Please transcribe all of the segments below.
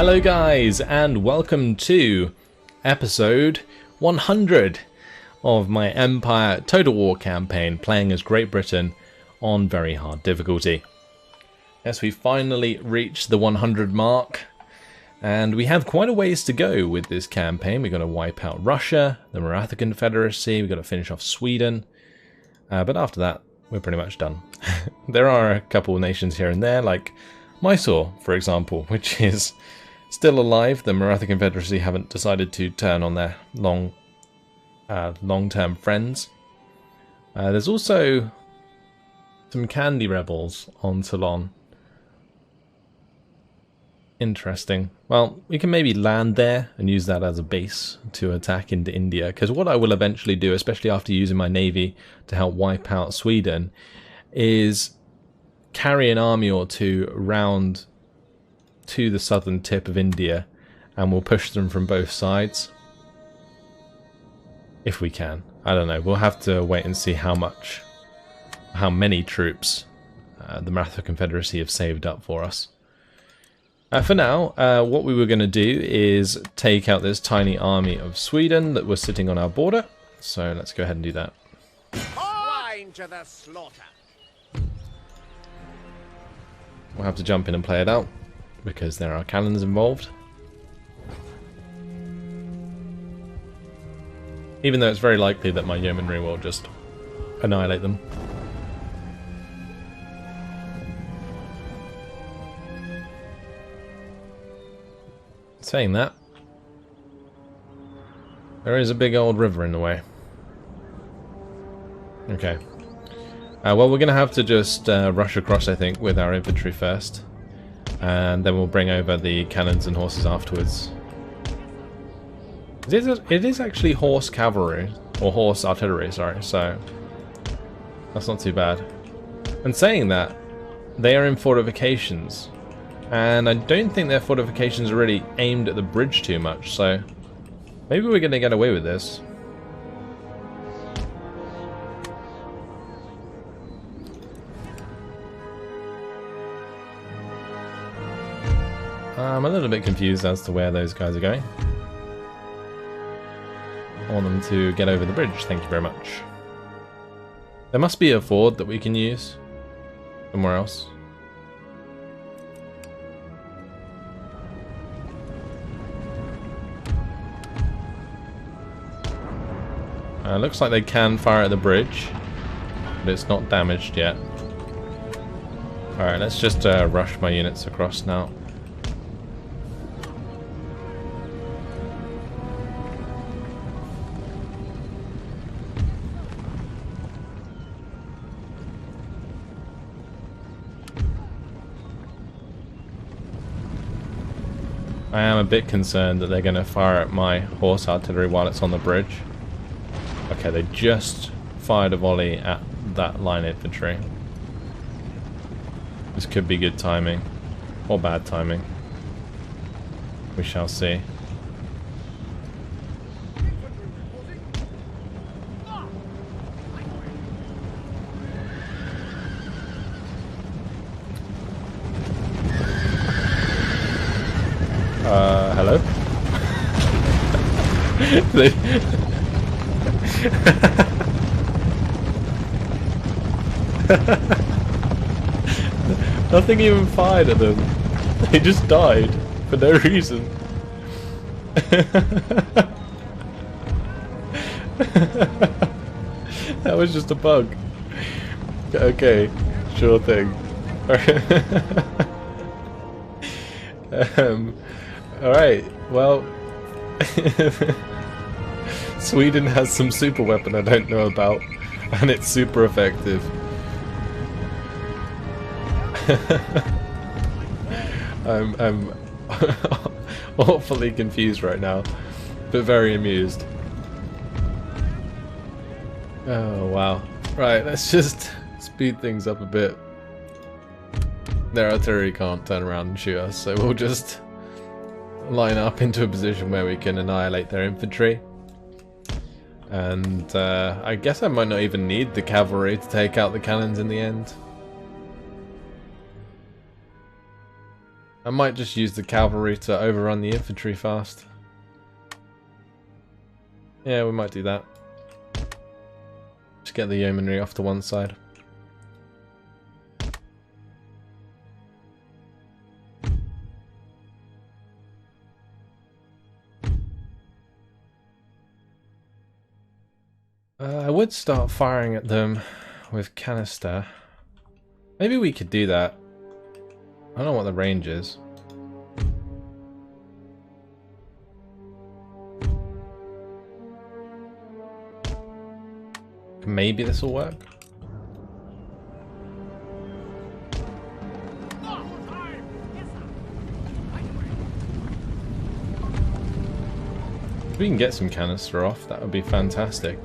Hello guys, and welcome to episode 100 of my Empire Total War campaign, playing as Great Britain on very hard difficulty. Yes, we finally reached the 100 mark, and we have quite a ways to go with this campaign. We've got to wipe out Russia, the Maratha Confederacy, we've got to finish off Sweden, but after that we're pretty much done. There are a couple of nations here and there, like Mysore, for example, which is still alive. The Maratha Confederacy haven't decided to turn on their long-term friends. There's also some Candy rebels on Ceylon. Interesting. Well, we can maybe land there and use that as a base to attack into India, because what I will eventually do, especially after using my navy to help wipe out Sweden, is carry an army or two round to the southern tip of India, and we'll push them from both sides. If we can. I don't know. We'll have to wait and see how many troops the Maratha Confederacy have saved up for us. For now, what we were going to do is take out this tiny army of Sweden that was sitting on our border. So let's go ahead and do that. Swine to the slaughter. We'll have to jump in and play it out, because there are cannons involved. Even though it's very likely that my yeomanry will just annihilate them. Saying that, there is a big old river in the way. Okay. Well, we're going to have to just rush across, I think, with our infantry first. And then we'll bring over the cannons and horses afterwards. It is actually horse cavalry, or horse artillery, sorry, so that's not too bad. And saying that, they are in fortifications, and I don't think their fortifications are really aimed at the bridge too much, so maybe we're going to get away with this. I'm a little bit confused as to where those guys are going. I want them to get over the bridge, thank you very much. There must be a ford that we can use somewhere else. Looks like they can fire at the bridge, but it's not damaged yet. Alright, let's just rush my units across now. I am a bit concerned that they're going to fire at my horse artillery while it's on the bridge. Okay, they just fired a volley at that line infantry. This could be good timing, or bad timing. We shall see. Hello? Nothing even fired at them. They just died for no reason. That was just a bug. Okay, sure thing. Alright, well, Sweden has some super weapon I don't know about, and it's super effective. I'm awfully confused right now, but very amused. Oh wow. Right, let's just speed things up a bit. Their artillery can't turn around and shoot us, so we'll just line up into a position where we can annihilate their infantry. And I guess I might not even need the cavalry to take out the cannons in the end. I might just use the cavalry to overrun the infantry fast. Yeah, we might do that. Just get the yeomanry off to one side. I would start firing at them with canister. Maybe we could do that. I don't know what the range is. Maybe this will work. If we can get some canister off, that would be fantastic.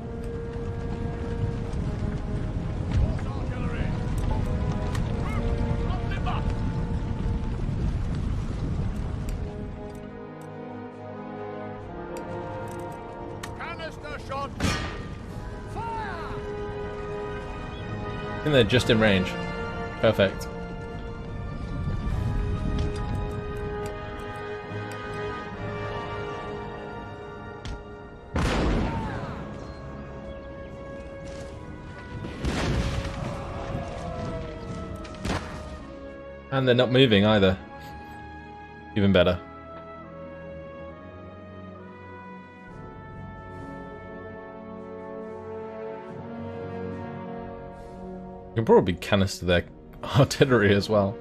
I think they're just in range. Perfect. And they're not moving either. Even better. You can probably canister their artillery as well.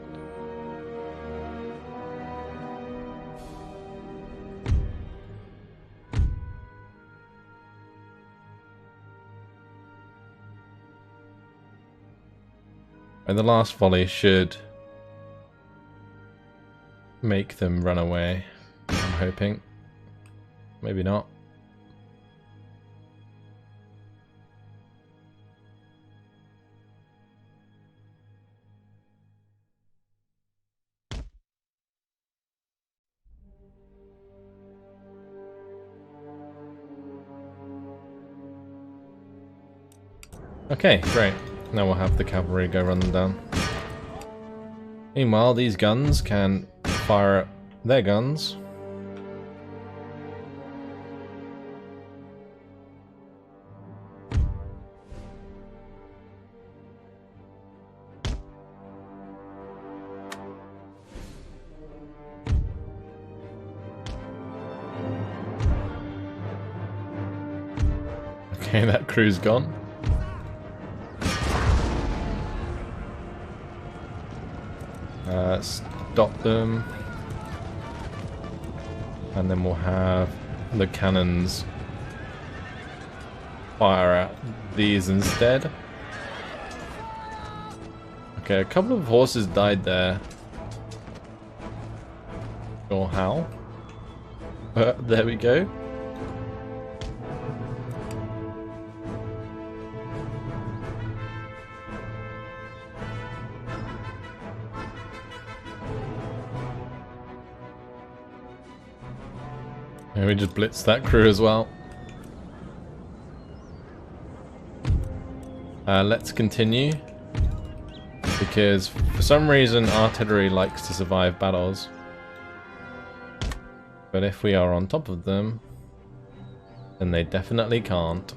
And the last volley should make them run away, I'm hoping. Maybe not. Okay, great. Now we'll have the cavalry go run them down. Meanwhile, these guns can fire at their guns. Okay, that crew's gone. Stop them. And then we'll have the cannons fire at these instead. Okay, a couple of horses died there. Or how? There we go. And we just blitzed that crew as well. Let's continue. Because for some reason artillery likes to survive battles. But if we are on top of them, then they definitely can't.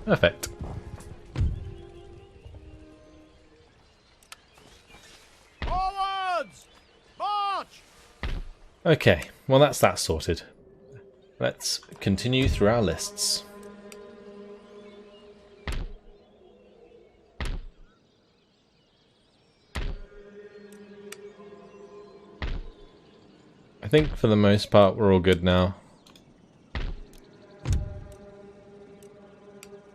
Perfect. Forwards! March! Okay, well that's that sorted. Let's continue through our lists. I think for the most part we're all good now.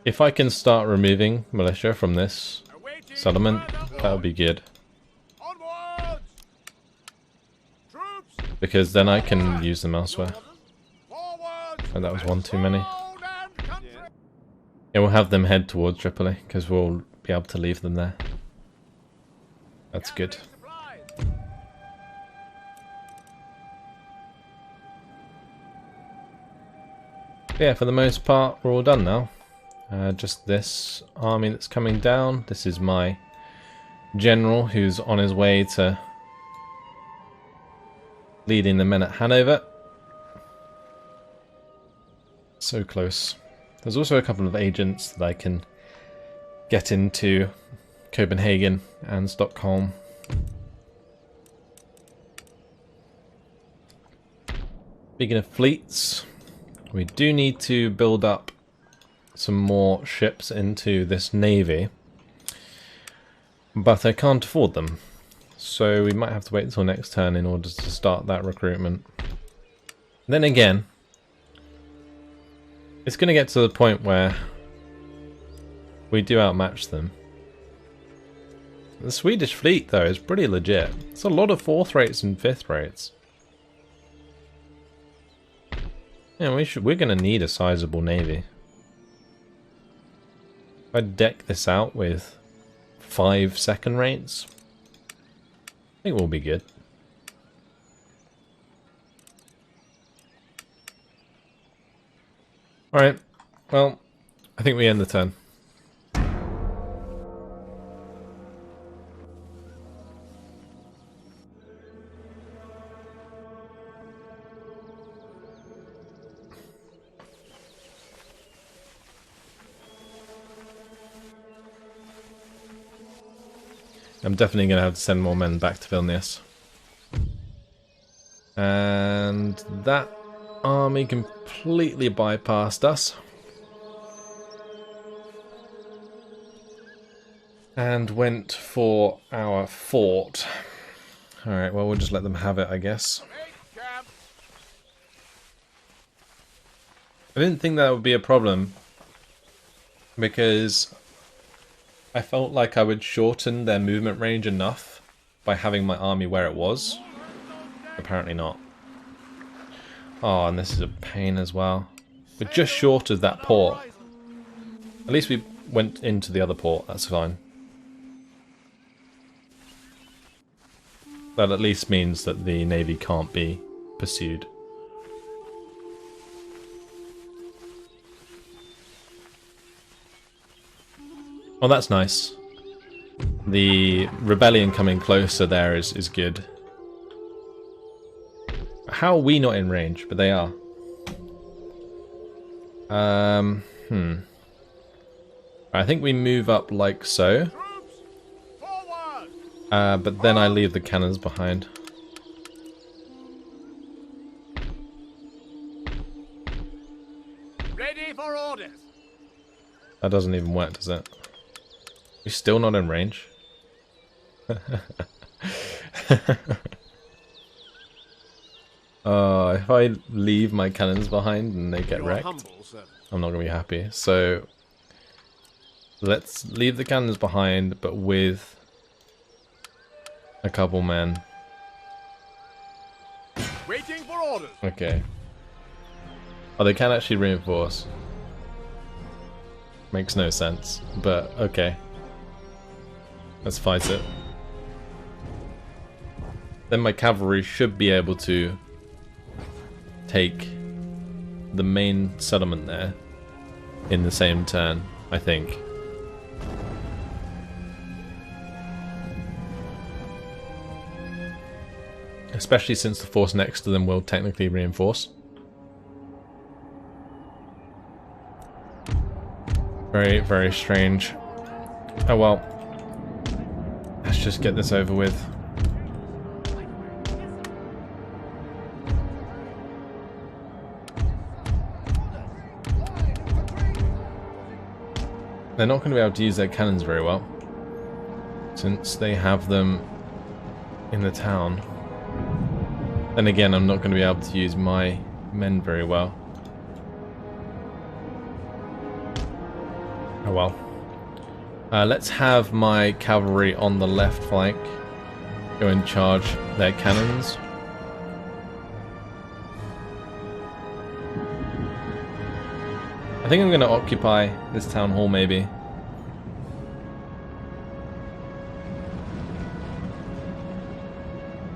If I can start removing militia from this settlement, that would be good. Onwards! Troops! Because then I can use them elsewhere. Forwards! And that was one too many. Road and country! Yeah, we'll have them head towards Tripoli, because we'll be able to leave them there. That's good. Supplies! Yeah, for the most part, we're all done now. Just this army that's coming down. This is my general who's on his way to leading the men at Hanover. So close. There's also a couple of agents that I can get into Copenhagen and Stockholm. Speaking of fleets, we do need to build up some more ships into this navy, but I can't afford them, so we might have to wait until next turn in order to start that recruitment. Then again, it's going to get to the point where we do outmatch them. The Swedish fleet, though, is pretty legit. It's a lot of 4th rates and 5th rates. Yeah, we're going to need a sizable navy. If I deck this out with 5 2nd rates, I think we'll be good. Alright, well, I think we end the turn. I'm definitely going to have to send more men back to Vilnius. And that army completely bypassed us. And went for our fort. Alright, well, we'll just let them have it, I guess. I didn't think that would be a problem, because I felt like I would shorten their movement range enough by having my army where it was. Apparently not. Oh, and this is a pain as well. We're just short of that port. At least we went into the other port, that's fine. That at least means that the navy can't be pursued. Oh, that's nice. The rebellion coming closer there is good. How are we not in range? But they are. I think we move up like so. But then I leave the cannons behind. Ready for orders. That doesn't even work, does it? We're still not in range. If I leave my cannons behind and they get wrecked, I'm not going to be happy. So let's leave the cannons behind, but with a couple men. Waiting for orders. Okay. Oh, they can actually reinforce. Makes no sense, but okay. Let's fight it. Then my cavalry should be able to take the main settlement there in the same turn, I think. Especially since the force next to them will technically reinforce. Very, very strange. Oh well. Let's just get this over with. They're not going to be able to use their cannons very well, since they have them in the town. Then again, I'm not going to be able to use my men very well. Oh well. Let's have my cavalry on the left flank go and charge their cannons. I think I'm going to occupy this town hall, maybe.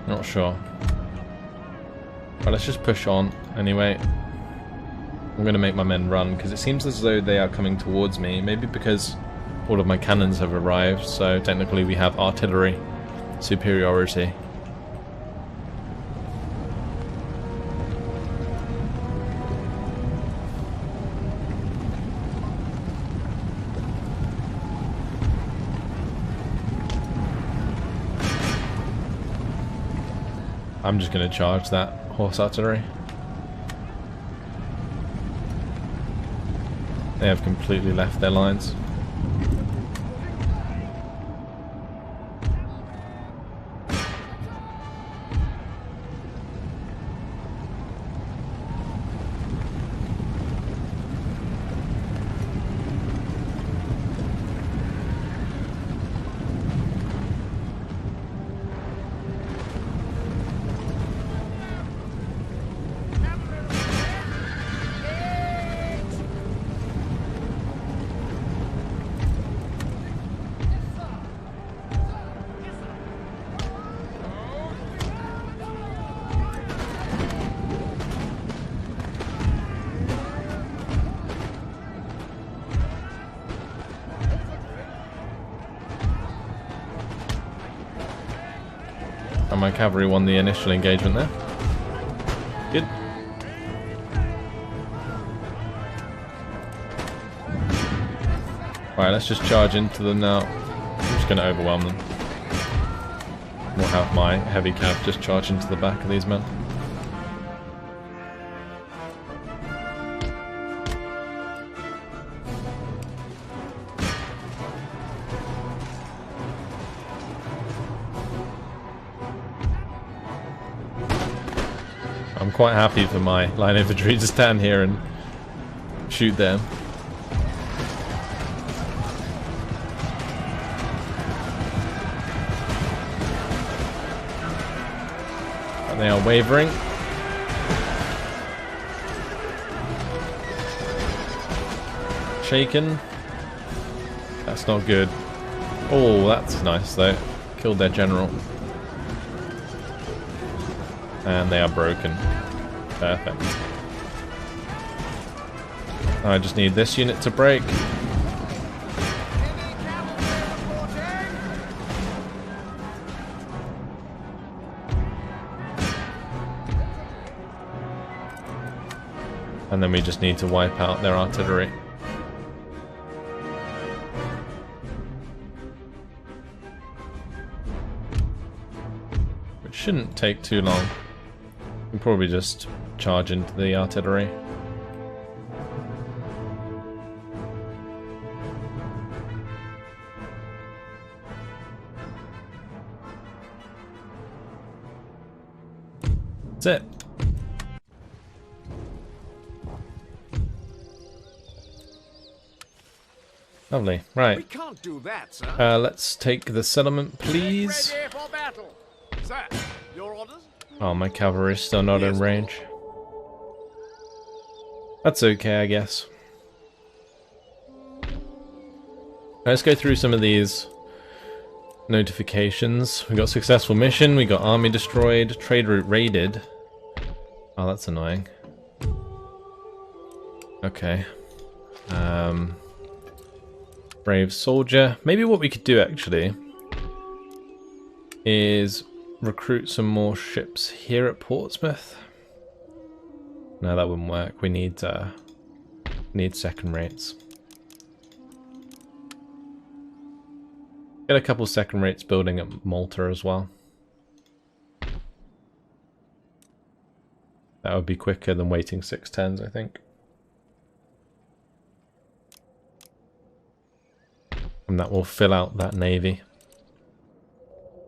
Not sure. But let's just push on anyway. I'm going to make my men run, because it seems as though they are coming towards me. Maybe because all of my cannons have arrived, so technically we have artillery superiority. I'm just going to charge that horse artillery. They have completely left their lines. And my cavalry won the initial engagement there. Good. Alright, let's just charge into them now. I'm just going to overwhelm them. We'll have my heavy cav just charge into the back of these men. I'm quite happy for my line infantry to stand here and shoot them. But they are wavering. Shaken. That's not good. Oh, that's nice though. Killed their general. And they are broken. Perfect. I just need this unit to break. And then we just need to wipe out their artillery. Which shouldn't take too long. We can probably just charge into the artillery. That's it. Lovely. Right. We can't do that, sir. Let's take the settlement, please. Ready for battle. Sir, your orders? Oh, my cavalry is still not in range. That's okay, I guess. Let's go through some of these notifications. We got successful mission, we got army destroyed, trade route raided. Oh, that's annoying. Okay. Brave soldier. Maybe what we could do actually is recruit some more ships here at Portsmouth. No, that wouldn't work. We need second rates. Get a couple second rates building at Malta as well. That would be quicker than waiting 6 turns, I think. And that will fill out that navy.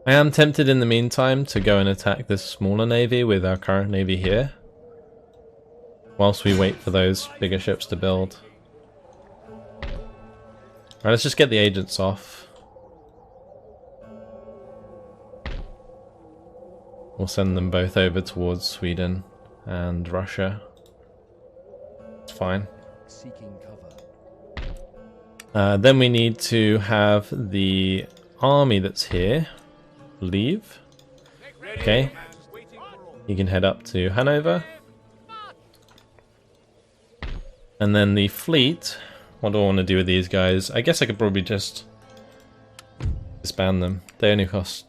I am tempted in the meantime to go and attack this smaller navy with our current navy here, whilst we wait for those bigger ships to build. Alright, let's just get the agents off. We'll send them both over towards Sweden and Russia. It's fine. Seeking cover. Then we need to have the army that's here leave. Okay. You can head up to Hanover. And then the fleet, what do I want to do with these guys? I guess I could probably just disband them. They only cost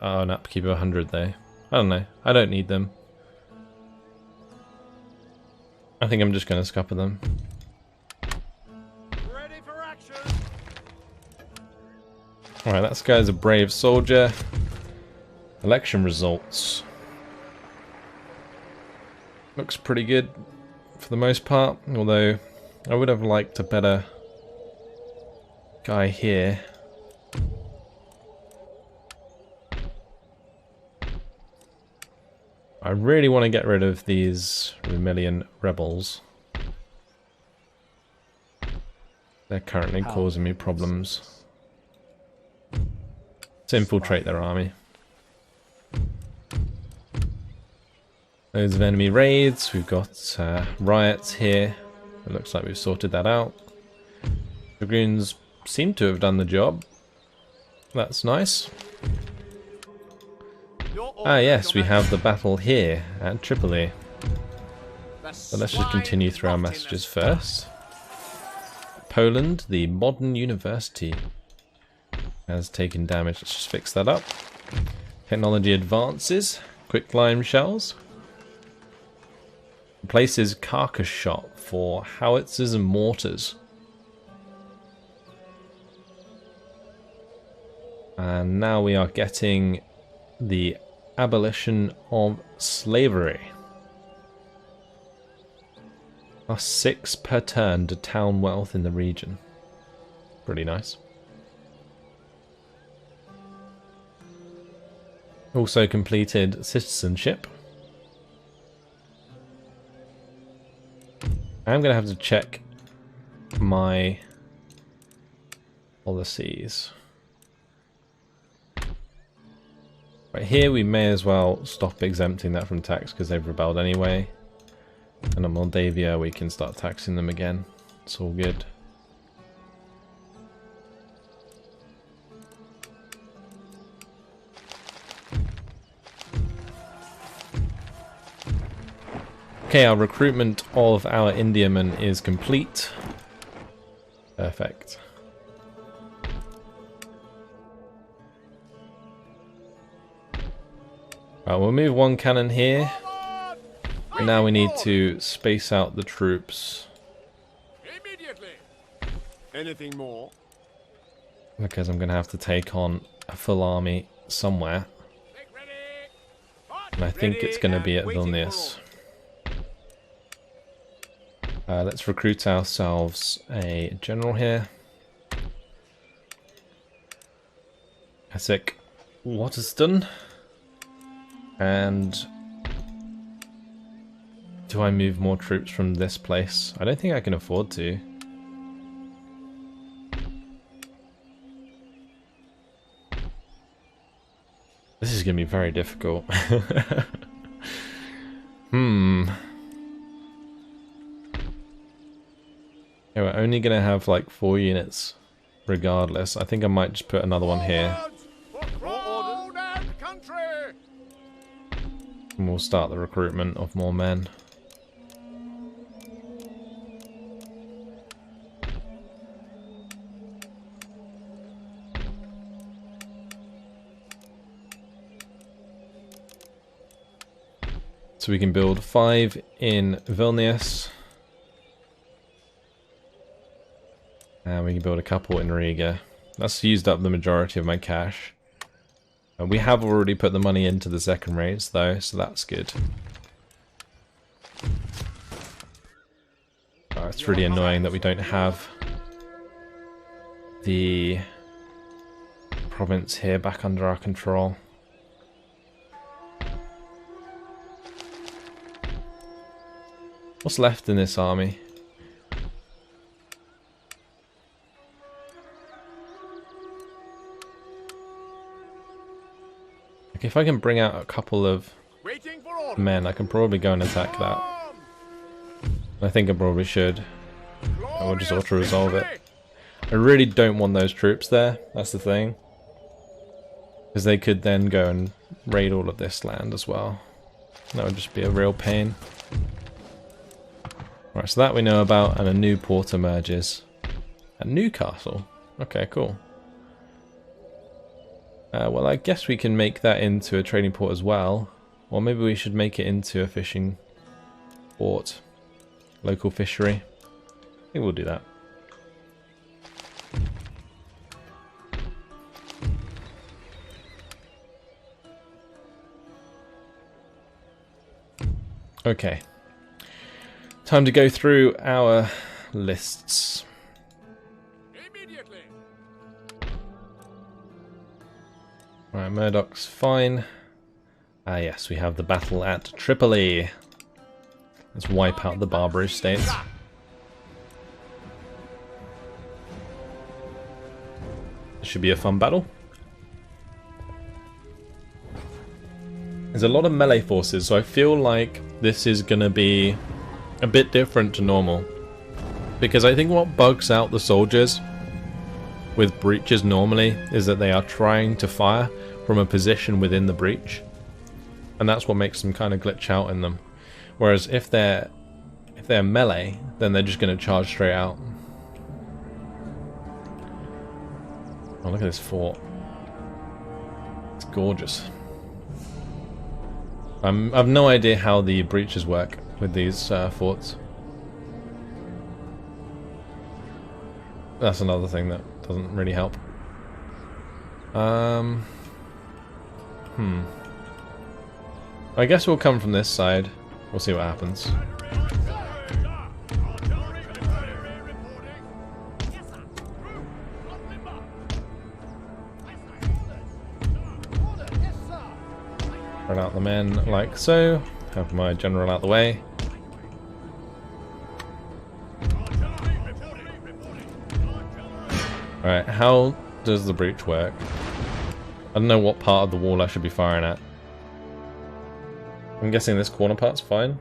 an upkeep of 100 though. I don't know. I don't need them. I think I'm just going to scupper them. Ready for action. Alright, that guy's a brave soldier. Election results. Looks pretty good for the most part, although I would have liked a better guy here. I really want to get rid of these Rumelian rebels. They're currently causing me problems. Let's infiltrate their army. Loads of enemy raids. We've got riots here. It looks like we've sorted that out. The Dragoons seem to have done the job. That's nice. Ah yes, we have the battle here at Tripoli. But let's just continue through our messages first. Poland, the modern university, has taken damage. Let's just fix that up. Technology advances. Quicklime shells. Replaces carcass shot for howitzers and mortars. And now we are getting the abolition of slavery. +6 per turn to town wealth in the region. Pretty nice. Also completed citizenship. I'm going to have to check my policies. Right here we may as well stop exempting that from tax because they've rebelled anyway. And in Moldavia we can start taxing them again. It's all good. Okay, our recruitment of our Indiamen is complete. Perfect. Right, we'll move one cannon here. And now we need to space out the troops. Immediately. Anything more? Because I'm going to have to take on a full army somewhere. And I think it's going to be at Vilnius. Let's recruit ourselves a general here. Essex Waterston. And do I move more troops from this place? I don't think I can afford to. This is going to be very difficult. Yeah, we're only going to have like 4 units regardless. I think I might just put another one here. And we'll start the recruitment of more men. So we can build 5 in Vilnius. And we can build a couple in Riga. That's used up the majority of my cash. We have already put the money into the second raids though, so that's good. Oh, it's really annoying that we don't have the province here back under our control. What's left in this army? Okay, if I can bring out a couple of men, I can probably go and attack that. I think I probably should. I will just auto-resolve it. I really don't want those troops there, that's the thing. Because they could then go and raid all of this land as well. That would just be a real pain. Right, so that we know about, and a new port emerges. At Newcastle? Okay, cool. Well, I guess we can make that into a trading port as well. Or maybe we should make it into a fishing port. Local fishery. I think we'll do that. Okay. Time to go through our lists. Immediately. Right, Murdoch's fine. Ah yes, we have the battle at Tripoli. Let's wipe out the Barbary states. This should be a fun battle. There's a lot of melee forces, so I feel like this is going to be a bit different to normal. Because I think what bugs out the soldiers with breaches normally is that they are trying to fire from a position within the breach. And that's what makes them kind of glitch out in them. Whereas if they're melee, then they're just going to charge straight out. Oh, look at this fort. It's gorgeous. I've no idea how the breaches work with these forts. That's another thing that doesn't really help. I guess we'll come from this side. We'll see what happens. Run out the men like so. Have my general out the way. Alright, how does the breach work? I don't know what part of the wall I should be firing at. I'm guessing this corner part's fine.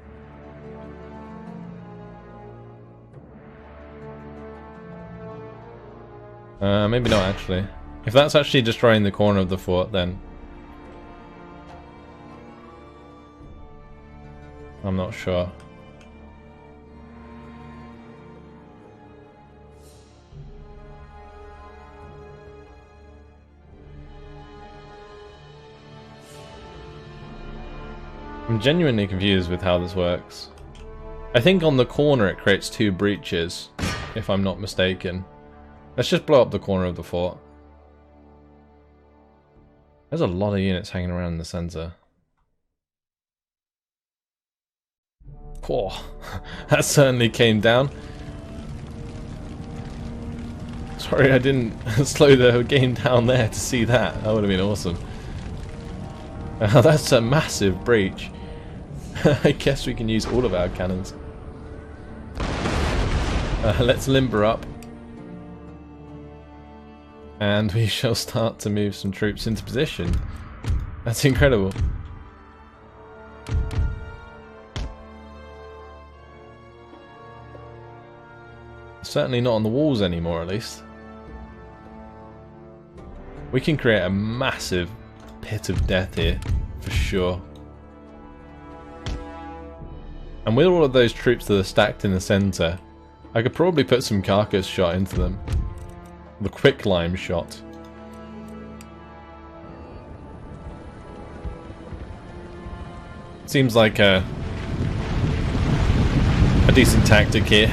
Maybe not actually. If that's actually destroying the corner of the fort, then I'm not sure. I'm genuinely confused with how this works. I think on the corner it creates two breaches, if I'm not mistaken. Let's just blow up the corner of the fort. There's a lot of units hanging around in the center. Oh, that certainly came down. Sorry I didn't slow the game down there to see that. That would have been awesome. That's a massive breach. I guess we can use all of our cannons. Let's limber up. And we shall start to move some troops into position. That's incredible. Certainly not on the walls anymore, at least. We can create a massive pit of death here, for sure. And with all of those troops that are stacked in the centre, I could probably put some carcass shot into them. The quicklime shot. Seems like a decent tactic here.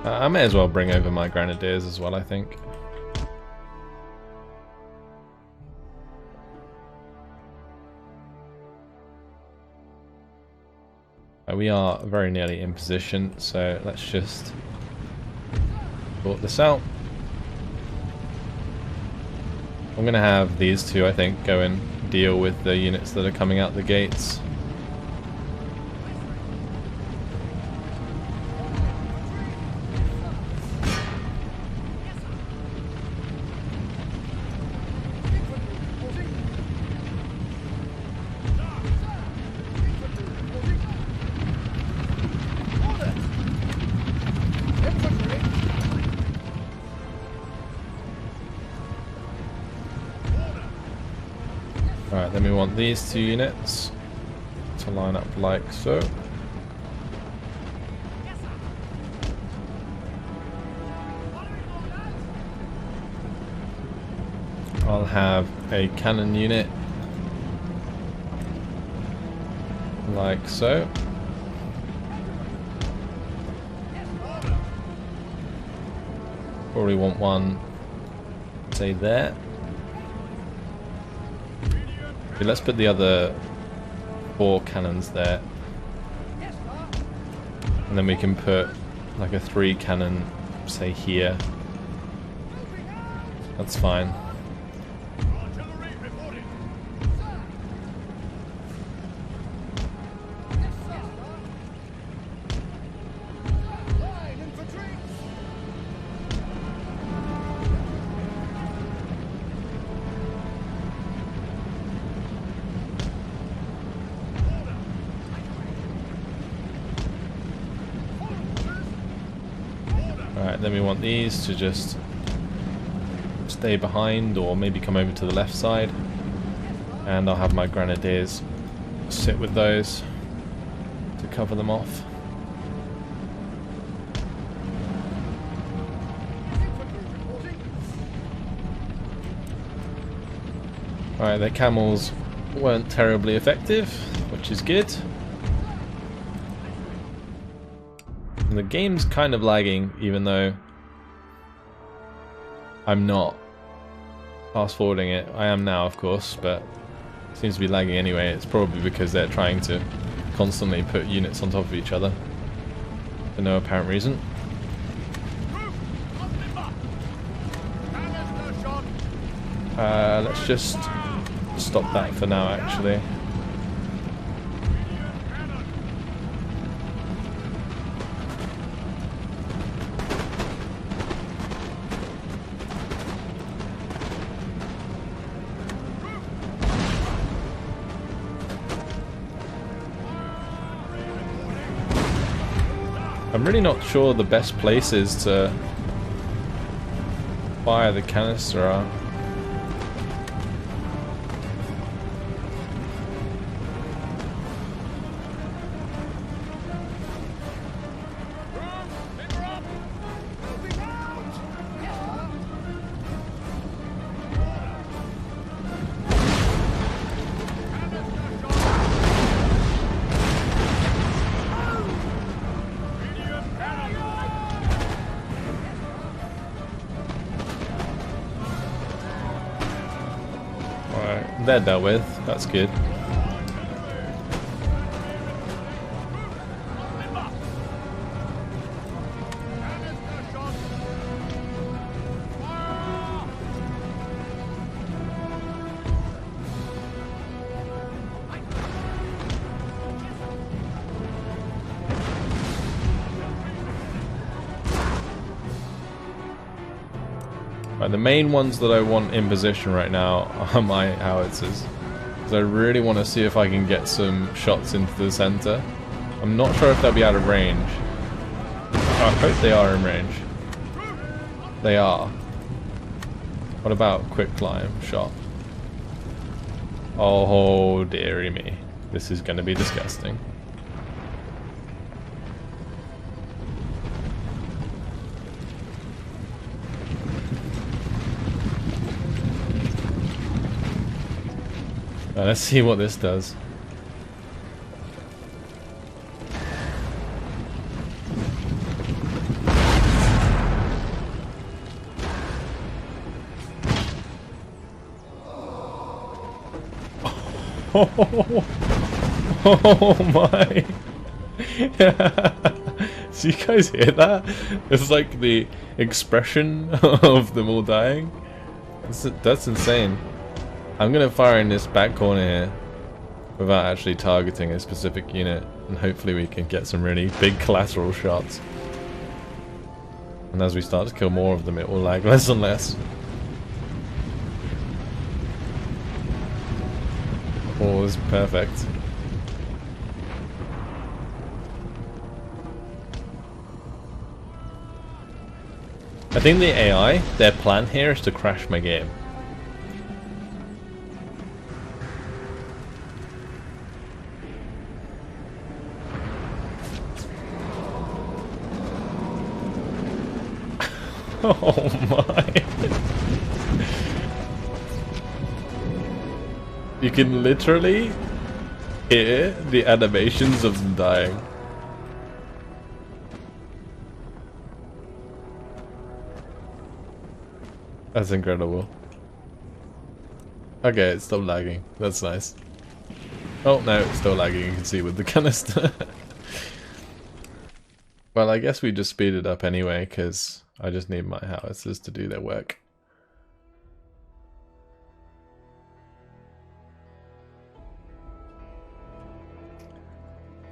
I may as well bring over my grenadiers as well, I think. We are very nearly in position, so let's just sort this out. I'm going to have these two, I think, go and deal with the units that are coming out the gates. Alright, then we want these 2 units to line up like so. I'll have a cannon unit like so. Probably want one, say there. Okay, let's put the other 4 cannons there. And then we can put like a 3 cannon, say here. That's fine. Alright, then we want these to just stay behind or maybe come over to the left side. And I'll have my grenadiers sit with those to cover them off. Alright, their camels weren't terribly effective, which is good. And the game's kind of lagging, even though I'm not fast forwarding it. I am now, of course, but it seems to be lagging anyway. It's probably because they're trying to constantly put units on top of each other for no apparent reason. Let's just stop that for now, actually. I'm really not sure the best places to fire the canister are. They're dealt with, that's good. Right, the main ones that I want in position right now are my howitzers. Because I really want to see if I can get some shots into the center. I'm not sure if they'll be out of range. I hope they are in range. They are. What about quick climb shot? Oh dearie me. This is going to be disgusting. Let's see what this does. Oh my! So you guys hear that? It's like the expression of them all dying. That's insane. I'm gonna fire in this back corner here without actually targeting a specific unit, and hopefully we can get some really big collateral shots. And as we start to kill more of them, it will lag less and less. Oh, this is perfect. I think the AI, their plan here is to crash my game. Oh my. You can literally hear the animations of them dying. That's incredible. Okay, it's still lagging. That's nice. Oh no, it's still lagging, you can see with the canister. Well, I guess we just speed it up anyway, because I just need my howitzers to do their work.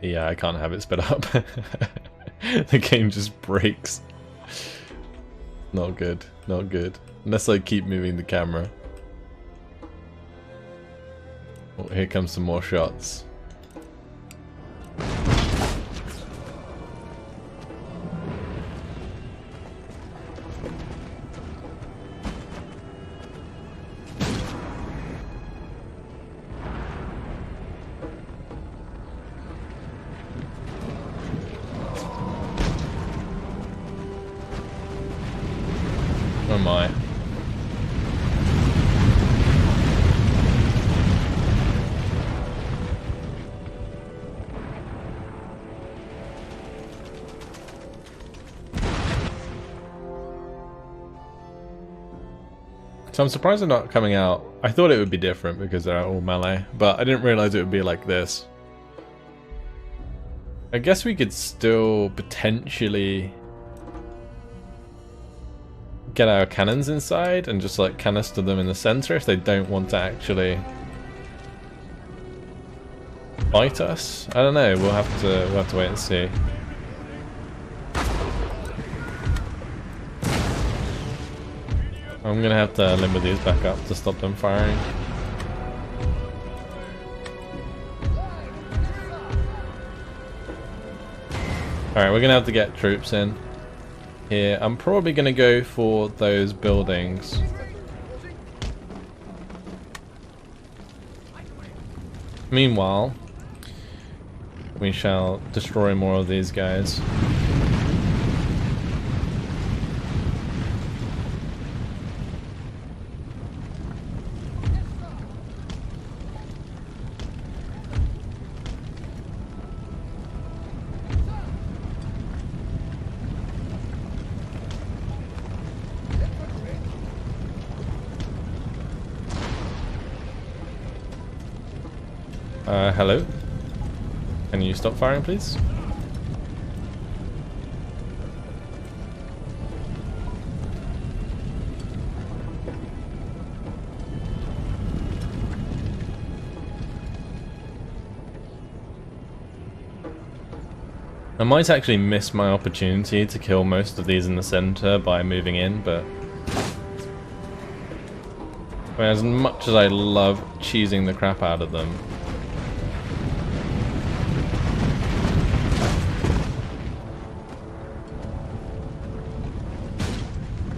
Yeah, I can't have it sped up. The game just breaks. Not good, not good. Unless I keep moving the camera. Oh, here comes some more shots. Oh my. So I'm surprised they're not coming out. I thought it would be different because they're all melee, but I didn't realize it would be like this. I guess we could still potentially get our cannons inside and just like canister them in the center if they don't want to actually fight us. I don't know. We'll have to wait and see. I'm gonna have to limber these back up to stop them firing. Alright, we're gonna have to get troops in here. I'm probably gonna go for those buildings. Meanwhile, we shall destroy more of these guys. Hello? Can you stop firing, please? I might actually miss my opportunity to kill most of these in the center by moving in, but as much as I love cheesing the crap out of them,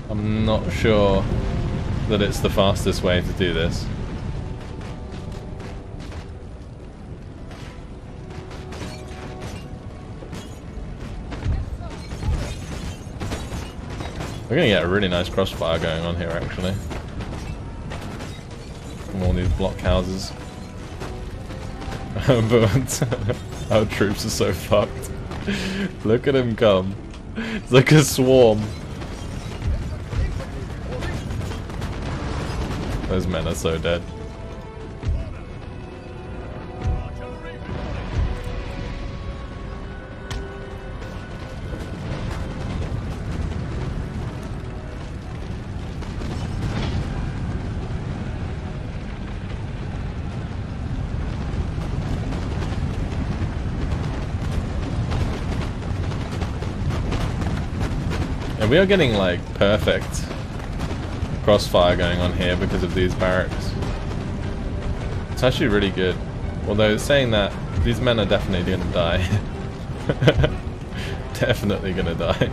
I'm not sure that it's the fastest way to do this. We're gonna get a really nice crossfire going on here, actually. From all these block houses. But our troops are so fucked. Look at him come. It's like a swarm. Those men are so dead. And we are getting like perfect crossfire going on here because of these barracks. It's actually really good. Although saying that, these men are definitely gonna die. Definitely gonna die.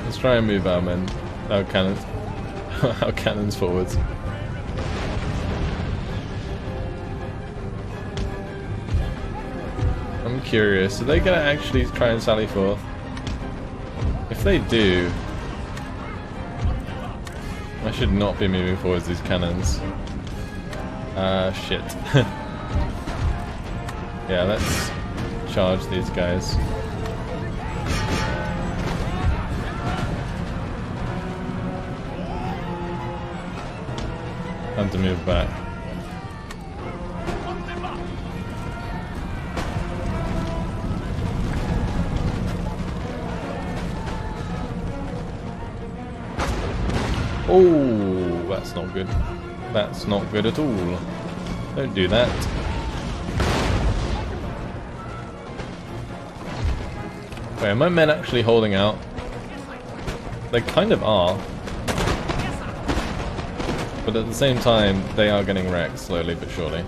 Let's try and move our men, our cannons, our cannons forwards. I'm curious, are they gonna actually try and sally forth? If if they do, I should not be moving forwards these cannons. Shit. Yeah, let's charge these guys. Time to move back. Oh, that's not good. That's not good at all. Don't do that. Wait, are my men actually holding out? They kind of are. But at the same time, they are getting wrecked slowly but surely.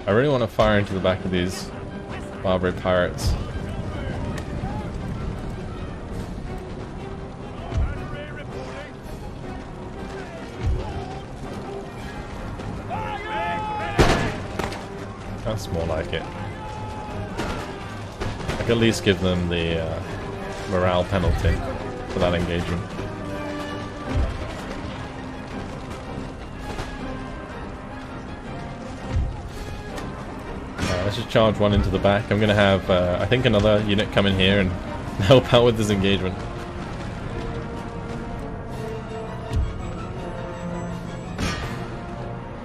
I really want to fire into the back of these Barbary pirates. That's more like it. I can at least give them the morale penalty for that engagement. Let's just charge one into the back. I'm going to have, I think, another unit come in here and help out with this engagement.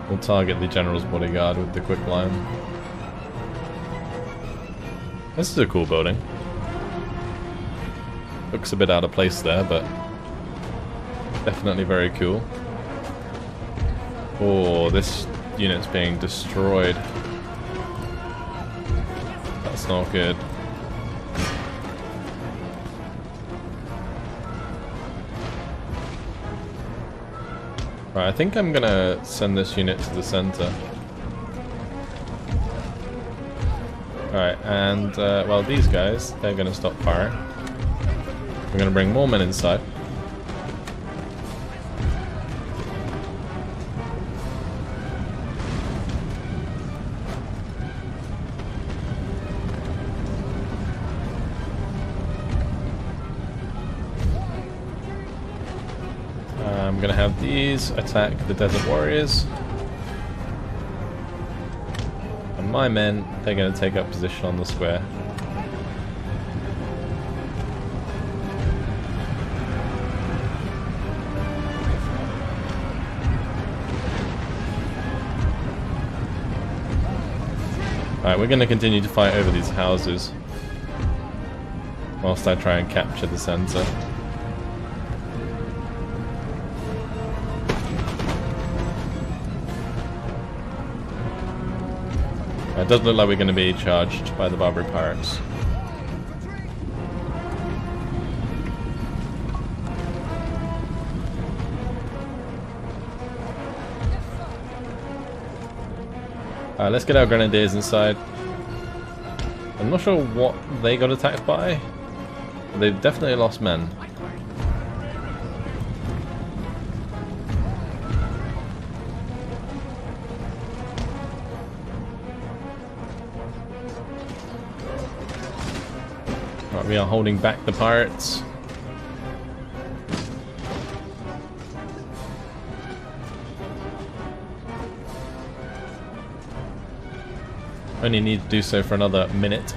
We'll target the general's bodyguard with the quicklime. This is a cool building. Looks a bit out of place there, but definitely very cool. Oh, this unit's being destroyed. That's not good. Right, I think I'm gonna send this unit to the center. Alright, and well, these guys, they're gonna stop firing. I'm gonna bring more men inside. I'm gonna have these attack the desert warriors. And my men, they're gonna take up position on the square. Alright, we're gonna continue to fight over these houses whilst I try and capture the center. It doesn't look like we're going to be charged by the Barbary pirates. Alright, let's get our grenadiers inside. I'm not sure what they got attacked by, but they've definitely lost men. We are holding back the pirates. Only need to do so for another minute.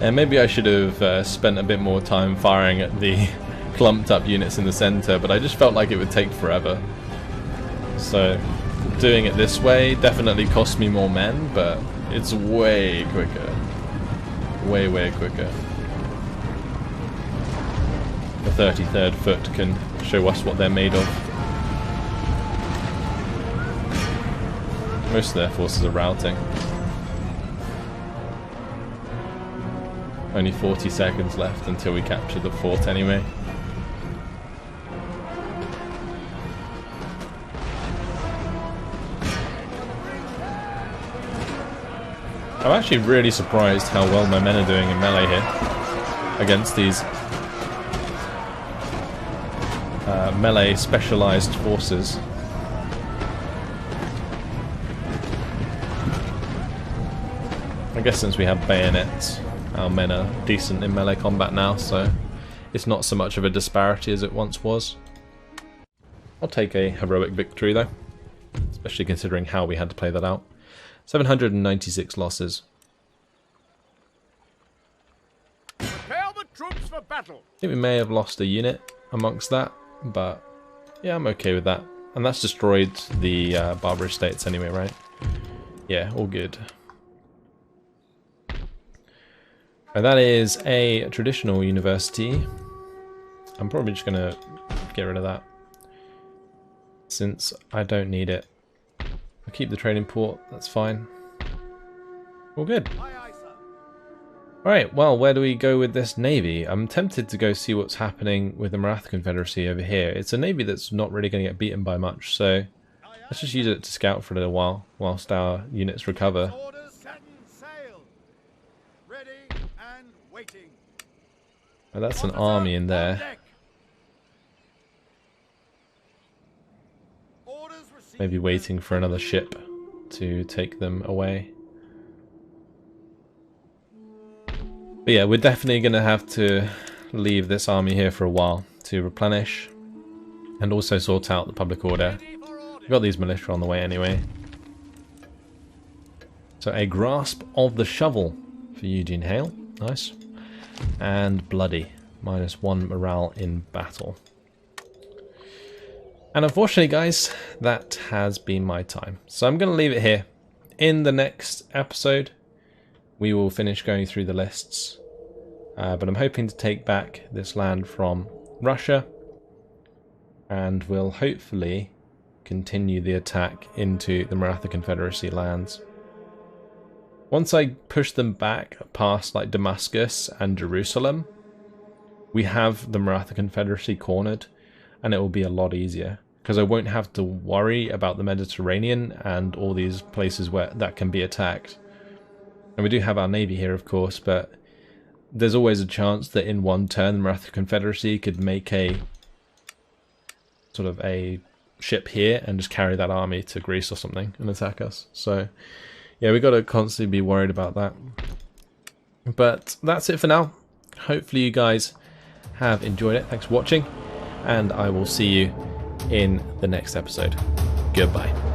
And maybe I should have spent a bit more time firing at the clumped up units in the center, but I just felt like it would take forever. So doing it this way definitely cost me more men, but it's way quicker. Way quicker. The 33rd Foot can show us what they're made of. Most of their forces are routing. Only 40 seconds left until we capture the fort anyway. I'm actually really surprised how well my men are doing in melee here against these melee specialized forces. I guess since we have bayonets, our men are decent in melee combat now, so it's not so much of a disparity as it once was. I'll take a heroic victory though, especially considering how we had to play that out. 796 losses. Prepare the troops for battle. I think we may have lost a unit amongst that, but yeah, I'm okay with that. And that's destroyed the Barbary states anyway, right? Yeah, all good. And that is a traditional university. I'm probably just gonna get rid of that, since I don't need it. I'll keep the trading port, that's fine. All good. Alright, well, where do we go with this navy? I'm tempted to go see what's happening with the Maratha Confederacy over here. It's a navy that's not really going to get beaten by much, so let's just use it to scout for a little while, whilst our units recover. Oh, that's an army in there. Maybe waiting for another ship to take them away. But yeah, we're definitely going to have to leave this army here for a while to replenish and also sort out the public order. We've got these militia on the way anyway. So a grasp of the shovel for Eugene Hale. Nice. And bloody. -1 morale in battle. And unfortunately, guys, that has been my time. So I'm going to leave it here. In the next episode, we will finish going through the lists. But I'm hoping to take back this land from Russia. And we'll hopefully continue the attack into the Maratha Confederacy lands. Once I push them back past like Damascus and Jerusalem, we have the Maratha Confederacy cornered, and it will be a lot easier because I won't have to worry about the Mediterranean and all these places where that can be attacked. And we do have our navy here, of course, but there's always a chance that in one turn the Maratha Confederacy could make a sort of a ship here and just carry that army to Greece or something and attack us. So yeah, we've got to constantly be worried about that. But that's it for now. Hopefully you guys have enjoyed it. Thanks for watching, and I will see you in the next episode. Goodbye.